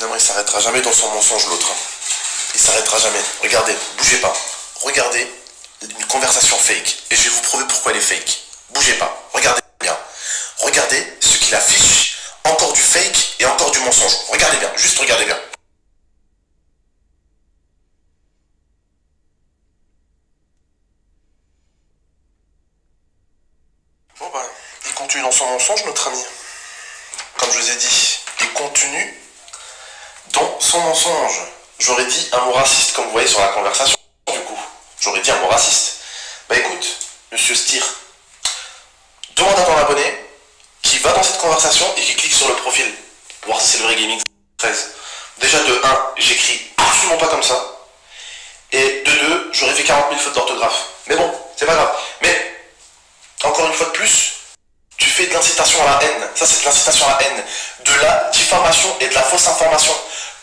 Finalement, il s'arrêtera jamais dans son mensonge, l'autre. Il s'arrêtera jamais. Regardez, bougez pas. Regardez une conversation fake. Et je vais vous prouver pourquoi elle est fake. Bougez pas. Regardez bien. Regardez ce qu'il affiche. Encore du fake et encore du mensonge. Regardez bien. Juste regardez bien. Bon bah, il continue dans son mensonge, notre ami. Comme je vous ai dit, il continue dans son mensonge. J'aurais dit un mot raciste, comme vous voyez sur la conversation, du coup. J'aurais dit un mot raciste. Bah écoute, monsieur Steer, demande à ton abonné qui va dans cette conversation et qui clique sur le profil pour voir si c'est le vrai Gaming 13. Déjà de 1, j'écris absolument pas comme ça. Et de 2, j'aurais fait 40 000 fautes d'orthographe. Mais bon, c'est pas grave. Mais, encore une fois de plus, tu fais de l'incitation à la haine. Ça, c'est de l'incitation à la haine. De la diffamation et de la fausse information.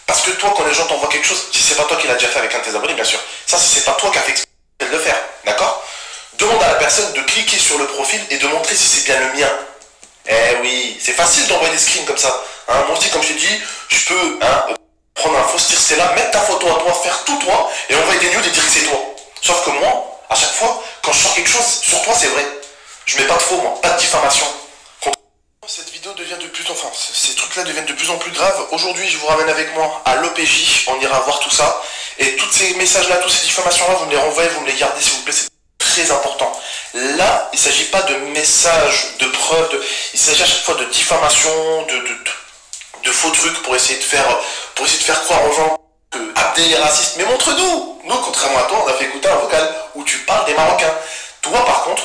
Parce que toi, quand les gens t'envoient quelque chose, si c'est pas toi qui l'as déjà fait avec un de tes abonnés, bien sûr. Ça, si c'est pas toi qui as fait exprès de le faire. D'accord? Demande à la personne de cliquer sur le profil et de montrer si c'est bien le mien. Eh oui, c'est facile d'envoyer des screens comme ça. Hein, moi aussi, comme je t'ai dit, je peux prendre un faux Steer Stella, mettre ta photo à toi, faire tout toi, et envoyer des news et dire que c'est toi. Sauf que moi, à chaque fois, quand je sors quelque chose, sur toi, c'est vrai. Je mets pas de faux, moi, pas de diffamation. Cette vidéo devient de plus en plus... ces trucs-là deviennent de plus en plus graves. Aujourd'hui, je vous ramène avec moi à l'OPJ. On ira voir tout ça. Et tous ces messages-là, toutes ces diffamations-là, vous me les renvoyez, vous me les gardez, s'il vous plaît. C'est très important. Là, il ne s'agit pas de messages, de preuves. Il s'agit à chaque fois de diffamation, de faux trucs pour essayer de faire croire aux gens que Abdel est raciste. Mais montre-nous. Nous, contrairement à toi, on a fait écouter un vocal où tu parles des Marocains. Toi, par contre,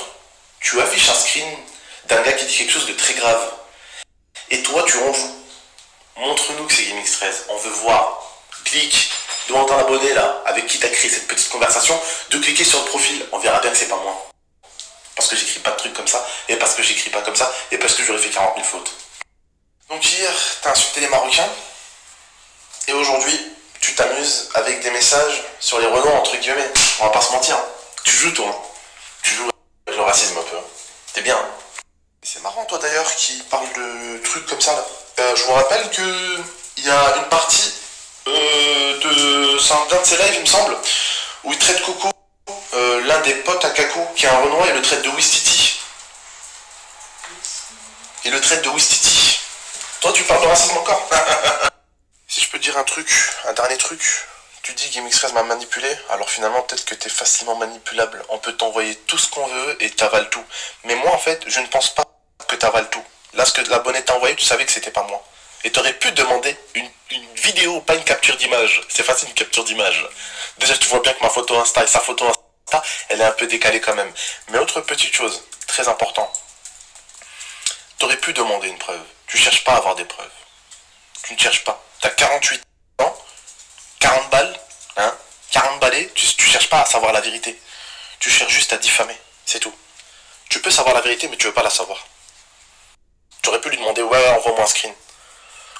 tu affiches un screen d'un gars qui dit quelque chose de très grave. Et toi, tu en joues. Montre-nous que c'est Gaming 13. On veut voir. Clique. Demande à un abonné là, avec qui tu as créé cette petite conversation, de cliquer sur le profil. On verra bien que c'est pas moi. Parce que j'écris pas de trucs comme ça, et parce que j'écris pas comme ça, et parce que j'aurais fait 40 000 fautes. Donc hier, t'as insulté les Marocains. Et aujourd'hui, tu t'amuses avec des messages sur les Renois, entre guillemets. On va pas se mentir. Tu joues, toi. Tu joues avec le racisme un peu. T'es bien. C'est marrant, toi d'ailleurs, qui parle de trucs comme ça là. Je vous rappelle que il y a une partie d'un de ses lives, il me semble, où il traite Coco, l'un des potes à Kakou, qui est un Renoir, et le traite de Wistiti. Toi, tu parles de racisme encore. Si je peux te dire un dernier truc, tu dis Gaming 13 m'a manipulé, alors finalement peut-être que t'es facilement manipulable. On peut t'envoyer tout ce qu'on veut et t'avales tout. Mais moi en fait, je ne pense pas que t'avales tout. Là, ce que l'abonné t'a envoyé, tu savais que c'était pas moi. Et t'aurais pu demander une vidéo, pas une capture d'image. C'est facile une capture d'image. Déjà, tu vois bien que ma photo Insta et sa photo Insta, elle est un peu décalée quand même. Mais autre petite chose, très important. T'aurais pu demander une preuve. Tu cherches pas à avoir des preuves. Tu ne cherches pas. T'as 48 ans, 40 balles, hein, 40 balais, tu cherches pas à savoir la vérité. Tu cherches juste à diffamer, c'est tout. Tu peux savoir la vérité, mais tu veux pas la savoir. Tu aurais pu lui demander, ouais, envoie-moi un screen.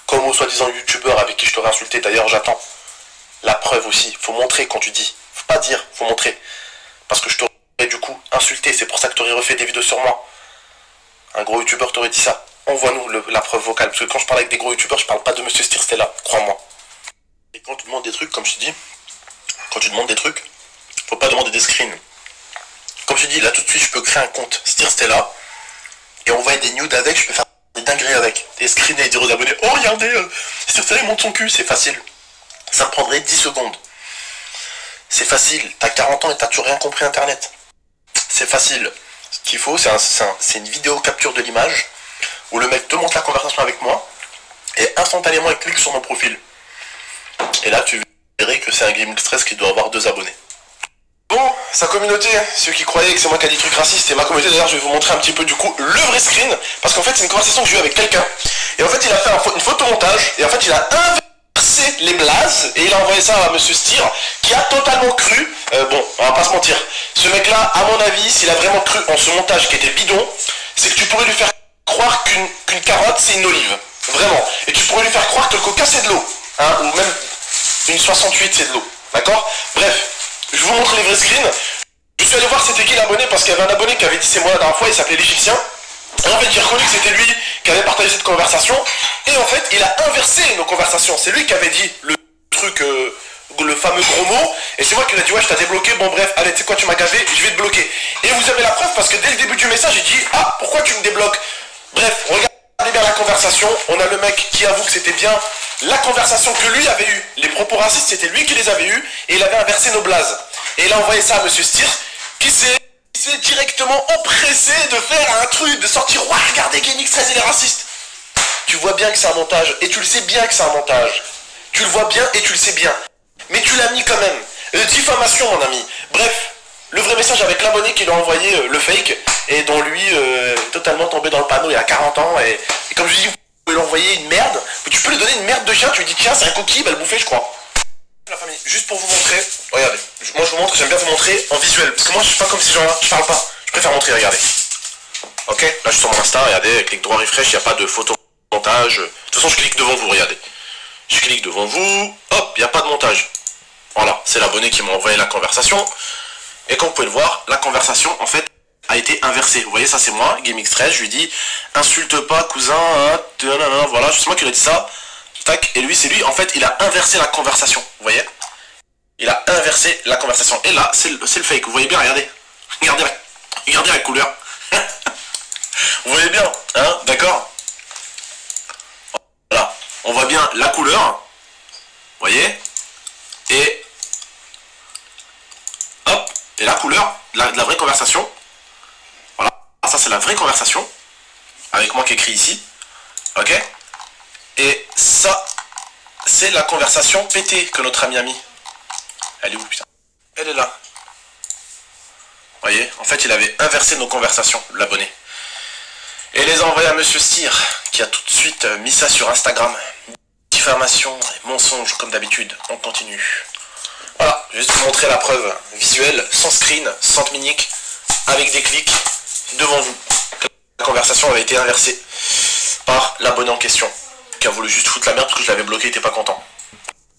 Comme au soi-disant youtubeur avec qui je t'aurais insulté, d'ailleurs j'attends. La preuve aussi, faut montrer quand tu dis. Faut pas dire, faut montrer. Parce que je t'aurais du coup insulté, c'est pour ça que tu aurais refait des vidéos sur moi. Un gros youtubeur t'aurait dit ça. Envoie-nous la preuve vocale, parce que quand je parle avec des gros youtubeurs, je parle pas de Monsieur Steer Stella, crois-moi. Et quand tu demandes des trucs, comme je te dis, quand tu demandes des trucs, faut pas demander des screens. Comme je te dis, là tout de suite, je peux créer un compte Steer Stella, et envoyer des nudes avec, je peux faire des dingueries avec, et screener et dire aux abonnés, oh regardez, Steer Stella il monte son cul, c'est facile. Ça me prendrait 10 secondes. C'est facile, t'as 40 ans et t'as toujours rien compris internet. C'est facile. Ce qu'il faut, c'est une vidéo capture de l'image, où le mec te montre la conversation avec moi, et instantanément il clique sur mon profil. Et là tu verrais que c'est un Gaming 13 qui doit avoir 2 abonnés. Bon, sa communauté, ceux qui croyaient que c'est moi qui a des trucs racistes, et ma communauté d'ailleurs, je vais vous montrer un petit peu du coup le vrai screen, parce qu'en fait c'est une conversation que j'ai eue avec quelqu'un, et en fait il a fait une photomontage, et en fait il a inversé les blazes, et il a envoyé ça à Monsieur Steer, qui a totalement cru, bon, on va pas se mentir, ce mec là, à mon avis, s'il a vraiment cru en ce montage qui était bidon, c'est que tu pourrais lui faire croire qu'une carotte c'est une olive, vraiment, et tu pourrais lui faire croire que le coca c'est de l'eau, hein, ou même une 68 c'est de l'eau, d'accord? Bref, je vous montre les vrais screens. Je suis allé voir c'était qui l'abonné, parce qu'il y avait un abonné qui avait dit c'est moi la dernière fois, il s'appelait l'Égyptien, Et en fait, j'ai reconnu que c'était lui qui avait partagé cette conversation. Et en fait, il a inversé nos conversations. C'est lui qui avait dit le truc, le fameux gros mot. Et c'est moi qui lui ai dit, ouais, je t'ai débloqué. Bon, bref, allez, tu sais quoi, tu m'as gavé, je vais te bloquer. Et vous avez la preuve parce que dès le début du message, il dit, ah, pourquoi tu me débloques? Bref, regardez bien la conversation. On a le mec qui avoue que c'était bien la conversation que lui avait eue. Les propos racistes, c'était lui qui les avait eus. Et il avait inversé nos blazes. Et il a envoyé ça à Monsieur Stier, qui s'est directement empressé de faire un truc, de sortir, ouais, regardez GameX13 il est raciste. Tu vois bien que c'est un montage, et tu le sais bien que c'est un montage. Tu le vois bien et tu le sais bien. Mais tu l'as mis quand même. Diffamation, mon ami. Bref, le vrai message avec l'abonné qui lui a envoyé le fake, et dont lui, totalement tombé dans le panneau il y a 40 ans, et comme je dis, vous pouvez lui envoyer une merde, tu peux lui donner une merde de chien, tu lui dis, tiens, c'est un coquille, il va le bouffer, je crois. La famille, juste pour vous montrer, regardez, moi je vous montre, j'aime bien vous montrer en visuel, parce que moi je suis pas comme ces gens là, je parle pas, je préfère montrer, regardez. Ok, là je suis sur mon Insta, regardez, clic droit refresh, il n'y a pas de photo montage, de toute façon je clique devant vous, regardez. Je clique devant vous, hop, il n'y a pas de montage. Voilà, c'est l'abonné qui m'a envoyé la conversation, et comme vous pouvez le voir, la conversation en fait a été inversée. Vous voyez, ça c'est moi, GameX13, je lui dis, insulte pas cousin, hein, voilà, c'est moi qui lui ai dit ça. Tac, et lui c'est lui, en fait il a inversé la conversation, vous voyez. Il a inversé la conversation, et là c'est le fake, vous voyez bien, regardez. Regardez la couleur. Vous voyez bien, hein, d'accord. Voilà, on voit bien la couleur, vous voyez. Et hop, et la couleur de la vraie conversation. Voilà, ça c'est la vraie conversation, avec moi qui écrit ici, ok. Et ça, c'est la conversation pétée que notre ami a mis. Elle est où, putain? Elle est là. Vous voyez, en fait, il avait inversé nos conversations, l'abonné. Et les a envoyés à Monsieur Stier, qui a tout de suite mis ça sur Instagram. Diffamation et mensonge, comme d'habitude. On continue. Voilà, juste vous montrer la preuve visuelle, sans screen, sans minique, avec des clics, devant vous. La conversation avait été inversée par l'abonné en question, qui a voulu juste foutre la merde parce que je l'avais bloqué, il était pas content.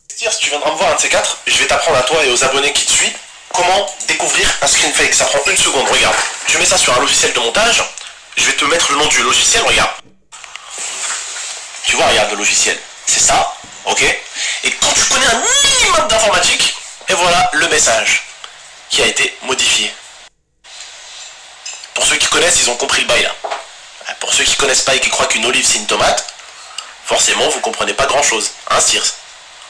Si tu viendras me voir un de ces quatre, je vais t'apprendre à toi et aux abonnés qui te suivent comment découvrir un screen fake. Ça prend une seconde, regarde. Tu mets ça sur un logiciel de montage, je vais te mettre le nom du logiciel, regarde. Tu vois, regarde le logiciel. C'est ça, ok. Et quand tu connais un minimum d'informatique, et voilà le message qui a été modifié. Pour ceux qui connaissent, ils ont compris le bail là. Pour ceux qui connaissent pas et qui croient qu'une olive c'est une tomate, forcément vous comprenez pas grand chose, hein Circe?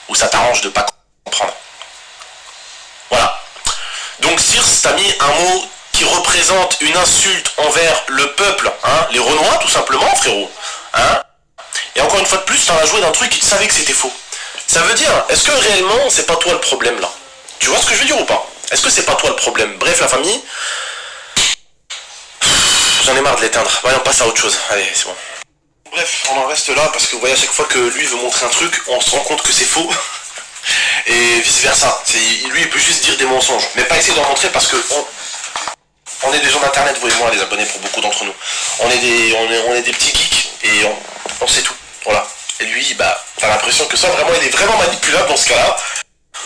Ou ça t'arrange de pas comprendre. Voilà. Donc Circe t'a mis un mot qui représente une insulte envers le peuple, hein, les Renois tout simplement, frérot. Hein. Et encore une fois de plus, t'en as joué d'un truc qui savait que c'était faux. Ça veut dire, est-ce que réellement c'est pas toi le problème là? Tu vois ce que je veux dire ou pas? Est-ce que c'est pas toi le problème? Bref la famille, j'en ai marre de l'éteindre. Allez, on passe à autre chose. Allez, c'est bon. Bref, on en reste là parce que vous voyez à chaque fois que lui veut montrer un truc, on se rend compte que c'est faux. Et vice versa. Lui il peut juste dire des mensonges. Mais pas essayer d'en montrer parce que on est des gens d'internet, vous et moi, les abonnés pour beaucoup d'entre nous. On est des petits geeks et on sait tout. Voilà. Et lui, bah, t'as l'impression que soit vraiment il est vraiment manipulable dans ce cas-là,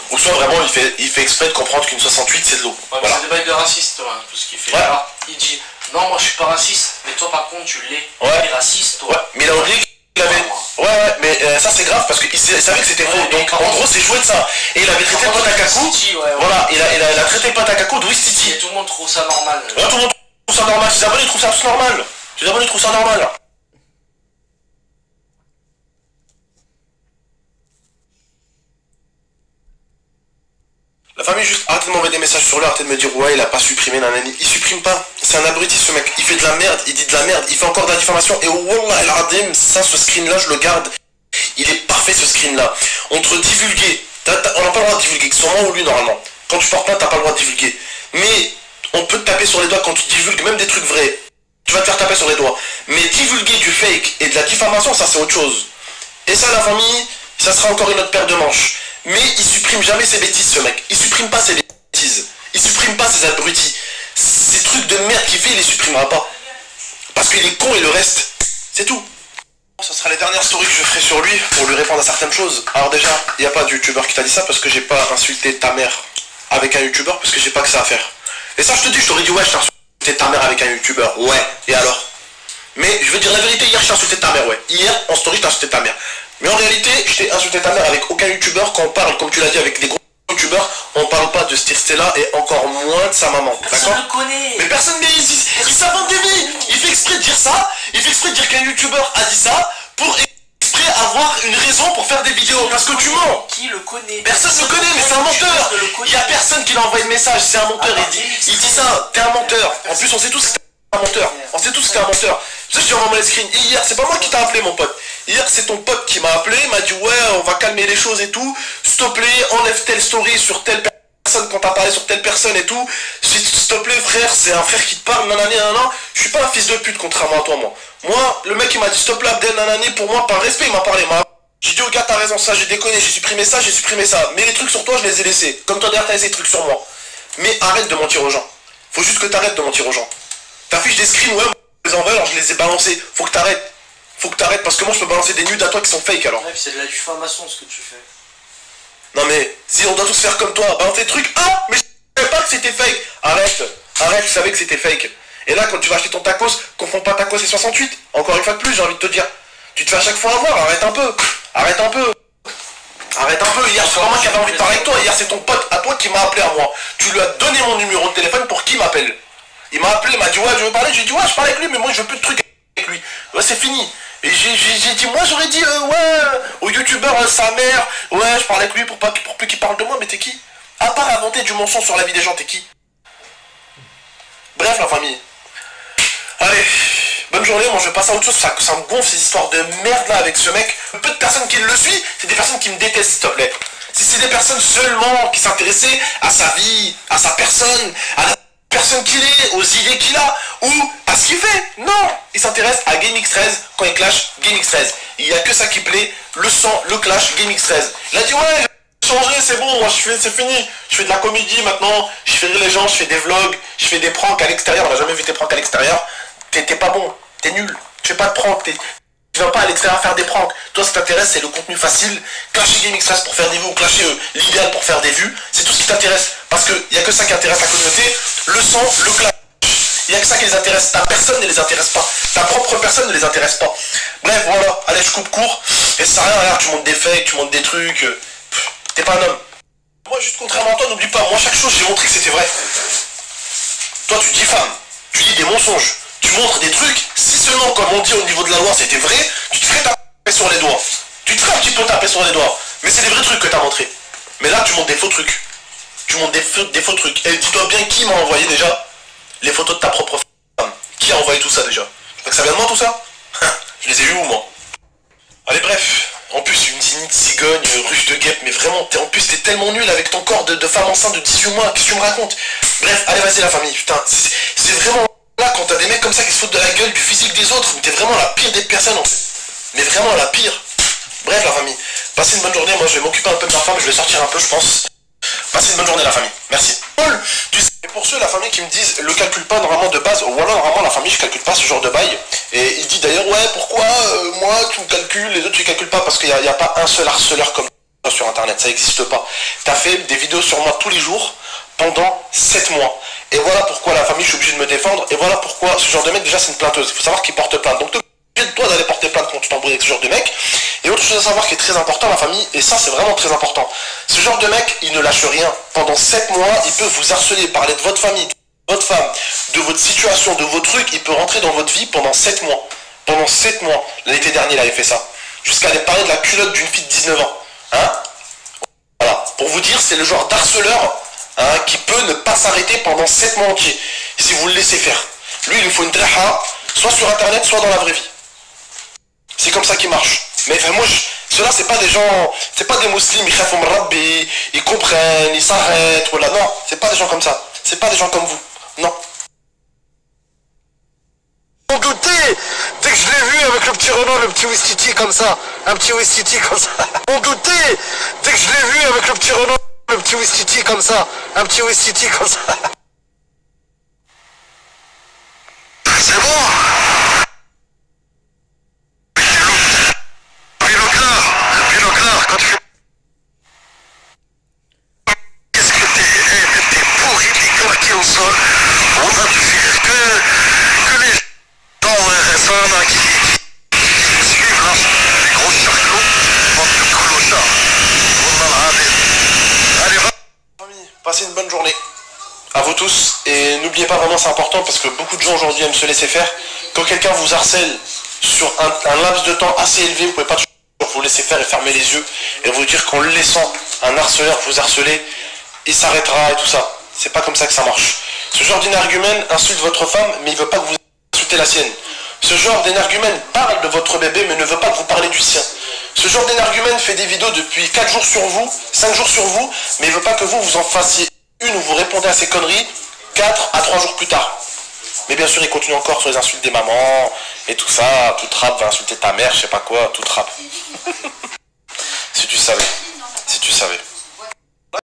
ou soit vraiment il fait exprès de comprendre qu'une 68 c'est de l'eau. Ouais, voilà. C'est des bails de raciste, toi, parce qu'il fait là. Il dit non, moi je suis pas raciste, mais toi par contre tu l'es. Ouais. Tu es raciste, toi. Ouais, mais il a oublié qu'il avait. Ouais, mais ça c'est grave parce qu'il savait que c'était faux. Donc en gros, c'est joué de ça. Et il avait traité le pote à Kakou. Voilà, il a traité le pote à Kakou de Wistiti. Et tout le monde trouve ça normal. Ouais, tout le monde trouve ça normal. Les abonnés trouvent ça tous normal. Les abonnés trouvent ça normal. La famille, juste arrêtez de m'envoyer des messages sur lui, arrêtez de me dire ouais il a pas supprimé nanani. Il supprime pas, c'est un abruti ce mec, il fait de la merde, il dit de la merde, il fait encore de la diffamation et wallah el adim, ça ce screen là je le garde. Il est parfait ce screen là. On te divulguer, on n'a pas le droit de divulguer, que ce soit moi ou lui normalement. Quand tu portes plainte t'as pas le droit de divulguer. Mais on peut te taper sur les doigts quand tu divulgues même des trucs vrais. Tu vas te faire taper sur les doigts. Mais divulguer du fake et de la diffamation ça c'est autre chose. Et ça la famille, ça sera encore une autre paire de manches. Mais il supprime jamais ses bêtises ce mec. Il supprime pas ses bêtises. Il supprime pas ses abrutis. Ces trucs de merde qu'il fait, il les supprimera pas. Parce qu'il est con et le reste, c'est tout. Ce sera les dernières stories que je ferai sur lui pour lui répondre à certaines choses. Alors déjà, il n'y a pas de youtubeur qui t'a dit ça parce que j'ai pas insulté ta mère avec un youtubeur parce que j'ai pas que ça à faire. Et ça je te dis, je t'aurais dit ouais je t'ai insulté ta mère avec un youtubeur. Ouais, et alors? Mais je veux dire la vérité, hier je t'ai insulté ta mère, ouais. Hier, en story, je t'ai insulté ta mère. Mais en réalité, je t'ai insulté ta mère avec aucun youtubeur. Quand on parle, comme tu l'as dit, avec des gros youtubeurs, on parle pas de Stella et encore moins de sa maman. Personne le connaît. Mais personne, mais il s'invente des vies. Il fait exprès de dire ça. Il fait exprès de dire qu'un youtubeur a dit ça pour exprès avoir une raison pour faire des vidéos. Parce que tu mens. Qui le connaît? Personne ne le connaît, mais c'est un menteur. Il y a personne qui lui a envoyé de message. C'est un menteur. Il dit ça. T'es un menteur. En plus, on sait tous que t'es un menteur. On sait tous que t'es un menteur. Tu sais, je t'envoie les screens. Et hier, c'est pas moi qui t'a appelé, mon pote. Hier, c'est ton pote qui m'a appelé, m'a dit ouais, on va calmer les choses et tout. S'il te plaît, enlève telle story sur telle personne quand t'as parlé sur telle personne et tout. S'il te plaît, frère, c'est un frère qui te parle, nanani, nanana. Je suis pas un fils de pute, contrairement à toi, moi. Moi, le mec, il m'a dit s'il te plaît, Abdel, nanani, pour moi, par respect, il m'a parlé. J'ai dit, oh gars, t'as raison, ça, j'ai déconné, j'ai supprimé ça, j'ai supprimé ça. Mais les trucs sur toi, je les ai laissés. Comme toi, derrière, t'as laissé des trucs sur moi. Mais arrête de mentir aux gens. Faut juste que t'arrêtes de mentir aux gens. T'affiches des screens, ouais, je les envoie, alors je les ai balancés. Faut que t'arrêtes. Faut que t'arrêtes parce que moi je peux balancer des nudes à toi qui sont fake alors. Ouais, c'est de la diffamation ce que tu fais. Non mais si on doit tous faire comme toi, balancer des trucs, ah mais je savais pas que c'était fake. Arrête, arrête, je savais que c'était fake. Et là quand tu vas acheter ton tacos, confonds pas tacos et 68. Encore une fois de plus, j'ai envie de te dire. Tu te fais à chaque fois avoir, arrête un peu. Arrête un peu. Arrête un peu, hier c'est pas moi qui avais envie de parler avec toi, hier c'est ton pote à toi qui m'a appelé à moi. Tu lui as donné mon numéro de téléphone pour qu'il m'appelle. Il m'a appelé, il m'a dit ouais je veux parler, j'ai dit ouais je parle avec lui mais moi je veux plus de trucs avec lui. Ouais c'est fini. Et j'ai dit, moi j'aurais dit, ouais, au youtubeur, sa mère, ouais, je parle avec lui pour plus qu'il parle de moi, mais t'es qui? À part inventer du mensonge sur la vie des gens, t'es qui? Bref, la famille. Allez, bonne journée, moi je vais passer à autre chose, ça me gonfle ces histoires de merde là avec ce mec. Peu de personnes qui le suivent, c'est des personnes qui me détestent, s'il te plaît. Si c'est des personnes seulement qui s'intéressaient à sa vie, à sa personne, à la personne qu'il est, aux idées qu'il a, ou à ce qu'il fait. Non, il s'intéresse à GameX13 quand il clash GameX13. Il n'y a que ça qui plaît, le sang, le clash GameX13. Il a dit ouais, j'ai changé, c'est bon, moi c'est fini. Je fais de la comédie maintenant, je fais rire les gens, je fais des vlogs, je fais des pranks à l'extérieur. On n'a jamais vu tes pranks à l'extérieur. T'es pas bon, t'es nul. Tu fais pas de pranks, tu vas pas à l'extérieur faire des pranks. Toi, ce qui t'intéresse, c'est le contenu facile. Clasher GameX13 pour faire des vues, ou clasher l'idéal pour faire des vues. C'est tout ce qui t'intéresse. Parce qu'il n'y a que ça qui intéresse la communauté. Le sang, le clash. Il n'y a que ça qui les intéresse. Ta personne ne les intéresse pas. Ta propre personne ne les intéresse pas. Bref, voilà. Allez, je coupe court. Et ça sert à rien, regarde, tu montes des fakes, tu montes des trucs. T'es pas un homme. Moi, juste contrairement à toi, n'oublie pas, moi, chaque chose, j'ai montré que c'était vrai. Toi, tu diffames. Tu dis des mensonges. Tu montres des trucs, si seulement, comme on dit au niveau de la loi, c'était vrai, tu te ferais taper sur les doigts. Tu te ferais un petit peu taper sur les doigts. Mais c'est des vrais trucs que t'as montrés. Mais là, tu montres des faux trucs. Tu montres des faux trucs. Et dis-toi bien qui m'a envoyé déjà les photos de ta propre femme. Qui a envoyé tout ça déjà? Tu crois que ça vient de moi tout ça? Je les ai eu où moi? Allez bref. En plus, une dignité cigogne, ruche de guêpe, mais vraiment, en plus t'es tellement nul avec ton corps de femme enceinte de 18 mois, qu'est-ce que tu me racontes? Bref, allez vas-y la famille, putain, c'est vraiment là quand t'as des mecs comme ça qui se foutent de la gueule, du physique des autres, mais t'es vraiment la pire des personnes en fait. Mais vraiment la pire. Bref la famille, passez une bonne journée, moi je vais m'occuper un peu de ma femme, je vais sortir un peu je pense. Passez une bonne journée la famille, merci. Paul, tu sais, et pour ceux la famille qui me disent, le calcule pas normalement de base, ou alors normalement la famille je calcule pas ce genre de bail. Et il dit d'ailleurs ouais pourquoi moi tu me calcules, les autres tu calcules pas, parce qu'il n'y a pas un seul harceleur comme toi sur internet, ça n'existe pas. T'as fait des vidéos sur moi tous les jours pendant 7 mois. Et voilà pourquoi la famille je suis obligé de me défendre, et voilà pourquoi ce genre de mec déjà c'est une plainteuse, il faut savoir qu'il porte plainte. Donc t'es obligé de toi d'aller porter plainte quand tu t'embrouilles avec ce genre de mec. Et autre chose à savoir qui est très important la famille, et ça c'est vraiment très important, ce genre de mec il ne lâche rien. Pendant 7 mois il peut vous harceler, parler de votre famille, de votre femme, de votre situation, de vos trucs, il peut rentrer dans votre vie pendant 7 mois. Pendant 7 mois, l'été dernier il avait fait ça. Jusqu'à aller parler de la culotte d'une fille de 19 ans. Hein? Voilà, pour vous dire c'est le genre d'harceleur qui peut ne pas s'arrêter pendant 7 mois entiers, si vous le laissez faire. Lui, il lui faut une draha, soit sur internet, soit dans la vraie vie. C'est comme ça qu'il marche. Mais enfin, moi, ceux-là, c'est pas des gens, c'est pas des musulmans, ils khafou rabbi, ils comprennent, ils s'arrêtent, voilà. Non, c'est pas des gens comme ça. C'est pas des gens comme vous. Non. On doutait, dès que je l'ai vu avec le petit Renault, le petit Wistiti comme ça, un petit Wistiti comme ça. On doutait, dès que je l'ai vu avec le petit Renault, le petit Wistiti comme ça, un petit Wistiti comme ça. C'est bon. Le binoclard, quand tu fais... Qu'est-ce que t'es pourri, t'es claqué au sol. On a dû faire que les gens restent passez une bonne journée. À vous tous. Et n'oubliez pas, vraiment c'est important parce que beaucoup de gens aujourd'hui aiment se laisser faire. Quand quelqu'un vous harcèle sur un laps de temps assez élevé, vous pouvez pas toujours vous laisser faire et fermer les yeux et vous dire qu'en laissant un harceleur vous harceler, il s'arrêtera et tout ça. C'est pas comme ça que ça marche. Ce genre d'énergumène insulte votre femme, mais il veut pas que vous insultez la sienne. Ce genre d'énergumène parle de votre bébé, mais ne veut pas que vous parlez du sien. Ce genre d'énergumène fait des vidéos depuis 4 jours sur vous, 5 jours sur vous, mais il veut pas que vous en fassiez une où vous répondez à ces conneries 4 à 3 jours plus tard. Mais bien sûr, il continue encore sur les insultes des mamans et tout ça. Toute rap va insulter ta mère, je sais pas quoi, toute rap. Si tu savais. Si tu savais.